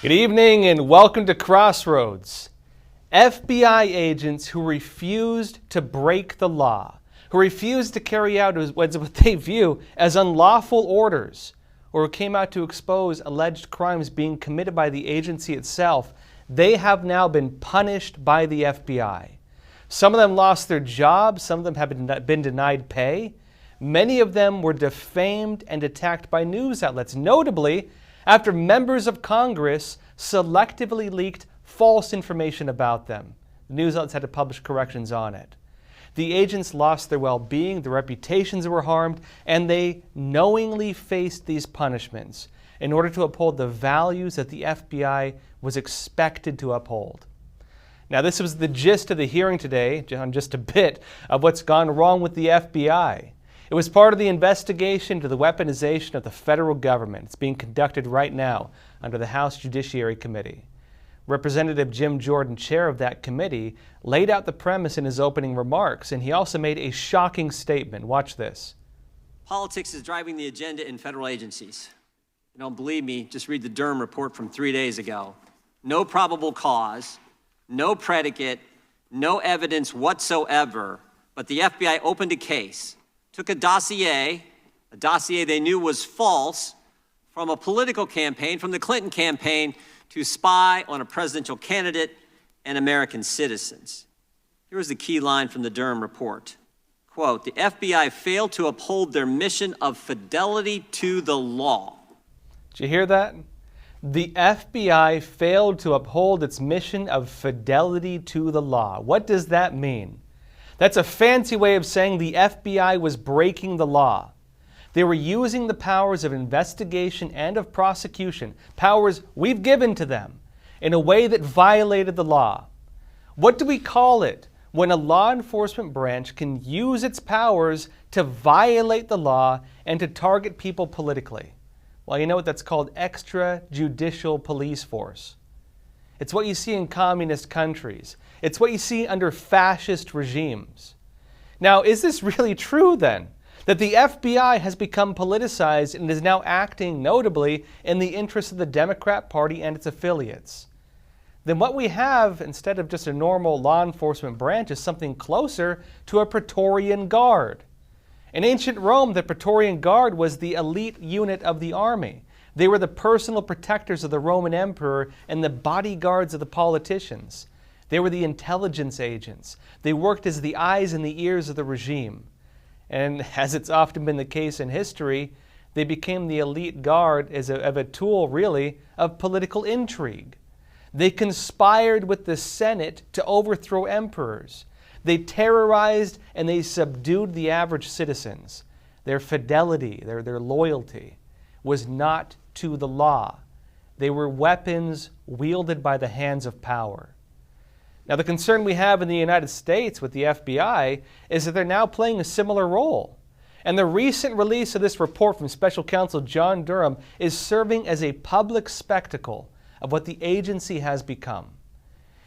Good evening and welcome to Crossroads. FBI agents who refused to break the law, who refused to carry out what they view as unlawful orders, or who came out to expose alleged crimes being committed by the agency itself, they have now been punished by the FBI. Some of them lost their jobs, some of them have been denied pay. Many of them were defamed and attacked by news outlets, notably after members of Congress selectively leaked false information about them. The news outlets had to publish corrections on it. The agents lost their well-being, their reputations were harmed, and they knowingly faced these punishments in order to uphold the values that the FBI was expected to uphold. Now, this was the gist of the hearing today, on just a bit of what's gone wrong with the FBI. It was part of the investigation into the weaponization of the federal government. It's being conducted right now under the House Judiciary Committee. Representative Jim Jordan, chair of that committee, laid out the premise in his opening remarks, and he also made a shocking statement. Watch this. Politics is driving the agenda in federal agencies. You don't believe me? Just read the Durham Report from 3 days ago. No probable cause, no predicate, no evidence whatsoever, but the FBI opened a case, took a dossier they knew was false, from a political campaign, from the Clinton campaign, to spy on a presidential candidate and American citizens. Here was the key line from the Durham Report. Quote, the FBI failed to uphold their mission of fidelity to the law. Did you hear that? The FBI failed to uphold its mission of fidelity to the law. What does that mean? That's a fancy way of saying the FBI was breaking the law. They were using the powers of investigation and of prosecution, powers we've given to them, in a way that violated the law. What do we call it when a law enforcement branch can use its powers to violate the law and to target people politically? Well, you know what that's called? Extrajudicial police force. It's what you see in communist countries. It's what you see under fascist regimes. Now, is this really true then? That the FBI has become politicized and is now acting notably in the interests of the Democrat Party and its affiliates? Then what we have, instead of just a normal law enforcement branch, is something closer to a Praetorian Guard. In ancient Rome, the Praetorian Guard was the elite unit of the army. They were the personal protectors of the Roman emperor and the bodyguards of the politicians. They were the intelligence agents. They worked as the eyes and the ears of the regime. And as it's often been the case in history, they became the elite guard as a tool, really, of political intrigue. They conspired with the Senate to overthrow emperors. They terrorized and they subdued the average citizens. Their fidelity, their loyalty, was not to the law. They were weapons wielded by the hands of power. Now, the concern we have in the United States with the FBI is that they're now playing a similar role. And the recent release of this report from Special Counsel John Durham is serving as a public spectacle of what the agency has become.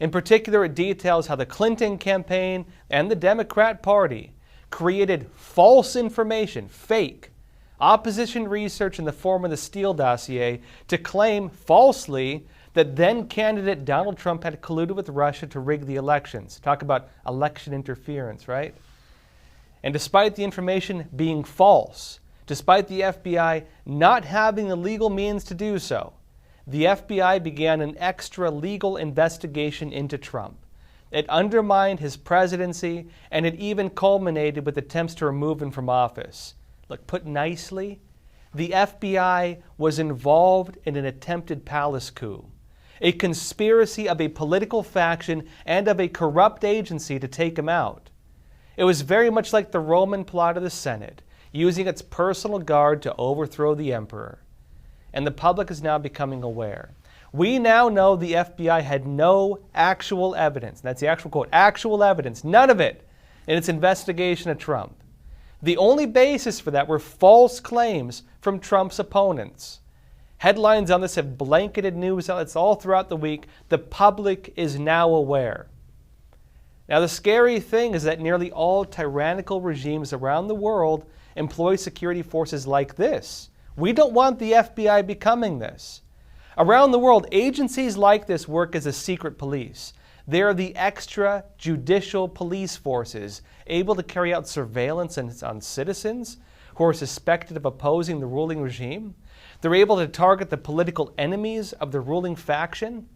In particular, it details how the Clinton campaign and the Democrat Party created false information, fake, opposition research in the form of the Steele dossier to claim falsely that then-candidate Donald Trump had colluded with Russia to rig the elections. Talk about election interference, right? And despite the information being false, despite the FBI not having the legal means to do so, the FBI began an extra-legal investigation into Trump. It undermined his presidency, and it even culminated with attempts to remove him from office. Look, put nicely, the FBI was involved in an attempted palace coup, a conspiracy of a political faction and of a corrupt agency to take him out. It was very much like the Roman plot of the Senate, using its personal guard to overthrow the emperor. And the public is now becoming aware. We now know the FBI had no actual evidence, that's the actual quote, actual evidence, none of it, in its investigation of Trump. The only basis for that were false claims from Trump's opponents. Headlines on this have blanketed news outlets all throughout the week. The public is now aware. Now, the scary thing is that nearly all tyrannical regimes around the world employ security forces like this. We don't want the FBI becoming this. Around the world, agencies like this work as a secret police. They are the extrajudicial police forces able to carry out surveillance on citizens who are suspected of opposing the ruling regime. They're able to target the political enemies of the ruling faction.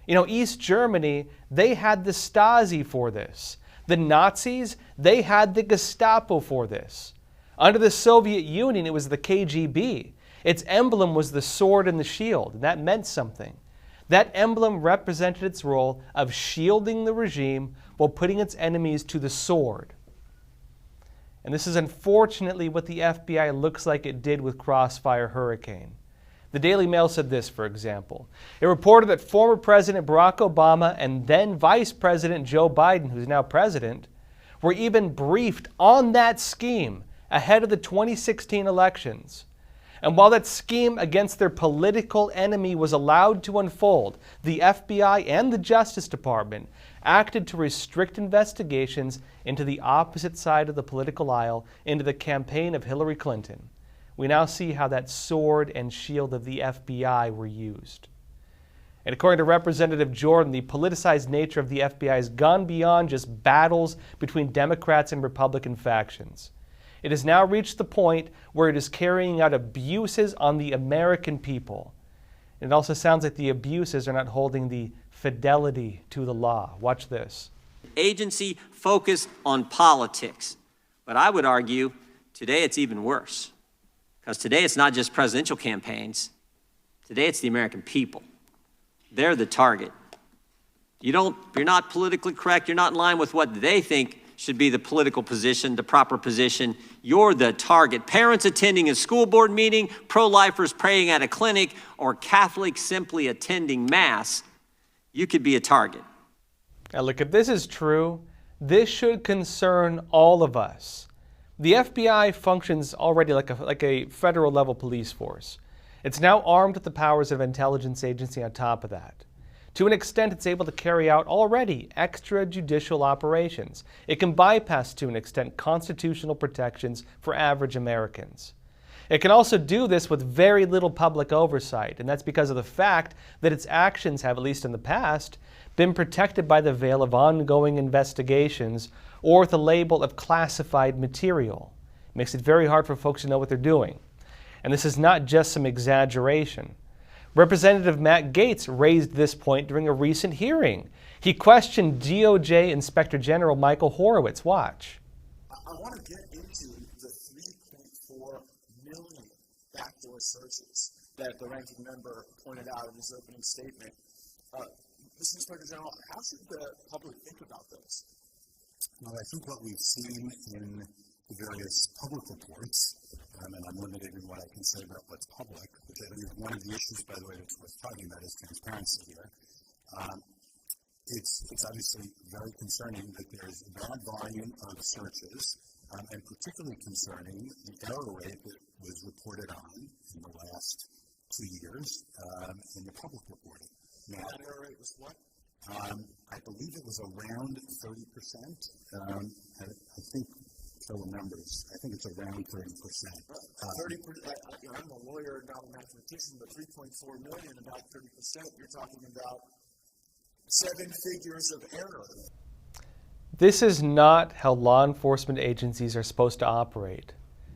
You know, East Germany, they had the Stasi for this. The Nazis, they had the Gestapo for this. Under the Soviet Union, it was the KGB. Its emblem was the sword and the shield, and that meant something. That emblem represented its role of shielding the regime while putting its enemies to the sword. And this is unfortunately what the FBI looks like it did with Crossfire Hurricane. The Daily Mail said this, for example. It reported that former President Barack Obama and then Vice President Joe Biden, who's now president, were even briefed on that scheme ahead of the 2016 elections. And while that scheme against their political enemy was allowed to unfold, the FBI and the Justice Department acted to restrict investigations into the opposite side of the political aisle, into the campaign of Hillary Clinton. We now see how that sword and shield of the FBI were used. And according to Representative Jordan, the politicized nature of the FBI has gone beyond just battles between Democrats and Republican factions. It has now reached the point where it is carrying out abuses on the American people. And it also sounds like the abuses are not holding the fidelity to the law. Watch this. Agency focused on politics. But I would argue today it's even worse. Because today it's not just presidential campaigns. Today it's the American people. They're the target. You're not politically correct. You're not in line with what they think should be the political position, the proper position. You're the target. Parents attending a school board meeting, pro-lifers praying at a clinic, or Catholics simply attending Mass, you could be a target. Now look, if this is true, this should concern all of us. The FBI functions already like a federal level police force. It's now armed with the powers of an intelligence agency on top of that. To an extent, it's able to carry out already extrajudicial operations. It can bypass, to an extent, constitutional protections for average Americans. It can also do this with very little public oversight, and that's because of the fact that its actions have, at least in the past, been protected by the veil of ongoing investigations or with the label of classified material. It makes it very hard for folks to know what they're doing. And this is not just some exaggeration. Representative Matt Gaetz raised this point during a recent hearing. He questioned DOJ Inspector General Michael Horowitz. Watch. I want to get into the 3.4 million backdoor searches that the ranking member pointed out in his opening statement. Mr. Inspector General, how should the public think about those? Well, I think what we've seen in the various public reports, and I'm limited in what I can say about what's public, which I think is one of the issues, by the way, that's worth talking about is transparency here. It's obviously very concerning that there's a broad volume of searches, and particularly concerning the error rate that was reported on in the last 2 years in the public reporting. Now, that error rate was what? I believe it was around 30%. I think total numbers. I think it's around 30%. 30%. I'm a lawyer, not a mathematician, but 3.4 million, about 30%. You're talking about 7 figures of error. This is not how law enforcement agencies are supposed to operate.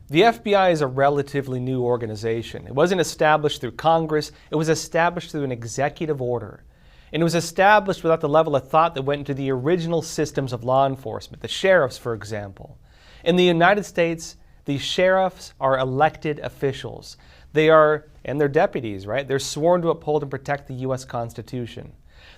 The FBI is a relatively new organization. It wasn't established through Congress. It was established through an executive order. And it was established without the level of thought that went into the original systems of law enforcement, the sheriffs, for example. In the United States, the sheriffs are elected officials. They are, and they're deputies, right? They're sworn to uphold and protect the U.S. Constitution.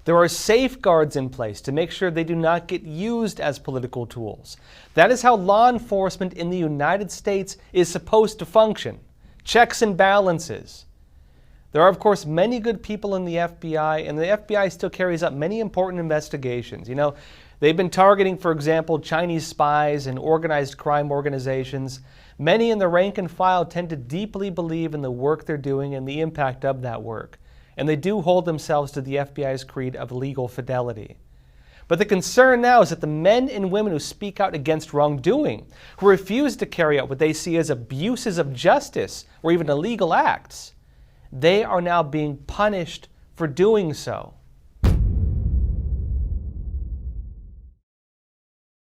There are safeguards in place to make sure they do not get used as political tools. That is how law enforcement in the United States is supposed to function. Checks and balances. There are, of course, many good people in the FBI, and the FBI still carries out many important investigations. You know, they've been targeting, for example, Chinese spies and organized crime organizations. Many in the rank and file tend to deeply believe in the work they're doing and the impact of that work. And they do hold themselves to the FBI's creed of legal fidelity. But the concern now is that the men and women who speak out against wrongdoing, who refuse to carry out what they see as abuses of justice or even illegal acts, they are now being punished for doing so.